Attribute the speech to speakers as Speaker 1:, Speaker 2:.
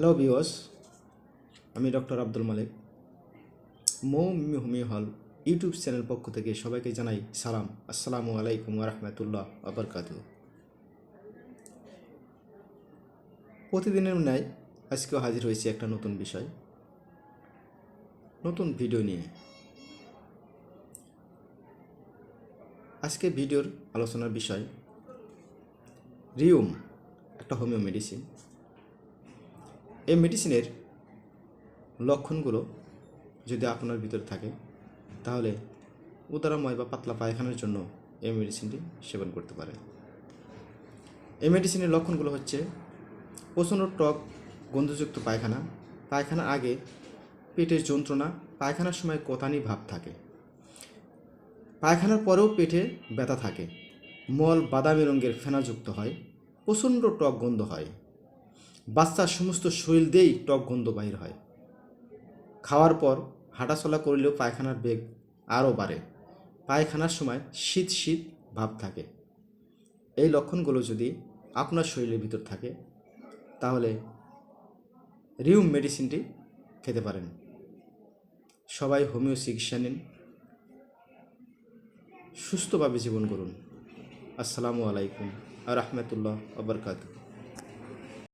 Speaker 1: Hello viewers, আমি doctor Abdul Malik. Homeo হল YouTube channel পক্ষ থেকে সবাইকে জানাই সালাম। আসসালামু আলাইকুম ওরহমতুল্লাহ আবরকাতুহ। প্রতিদিনের ন্যায় আজকেও হাজির হয়েছে একটা নতুন বিষয়, নতুন ভিডিও নিয়ে। আজকে ভিডিওর আলোচনার বিষয় রিউম, একটা হোমিও মেডিসিন। এই মেডিসিনের লক্ষণগুলো যদি আপনার ভিতরে থাকে তাহলে উদারময় বা পাতলা পায়খানার জন্য এই মেডিসিনটি সেবন করতে পারে। এই মেডিসিনের লক্ষণগুলো হচ্ছে প্রচণ্ড টক গন্ধযুক্ত পায়খানা, পায়খানার আগে পেটের যন্ত্রণা, পায়খানার সময় কোতানি ভাব থাকে, পায়খানার পরেও পেটে ব্যথা থাকে, মল বাদামি রঙের ফেনাযুক্ত হয়, প্রচণ্ড টক গন্ধ হয়, বাচ্চার সমস্ত শরীর দিয়েই টক গন্ধ বাহির হয়, খাওয়ার পর হাঁটাচলা করলেও পায়খানার বেগ আরও বাড়ে, পায়খানার সময় শীত শীত ভাব থাকে। এই লক্ষণগুলো যদি আপনার শরীরের ভিতর থাকে তাহলে রিউম মেডিসিনটি খেতে পারেন। সবাই হোমিও চিকিৎসা নিন, সুস্থভাবে জীবন করুন। আসসালামু আলাইকুম ওয়া রাহমাতুল্লাহি ওয়া বারাকাতুহু।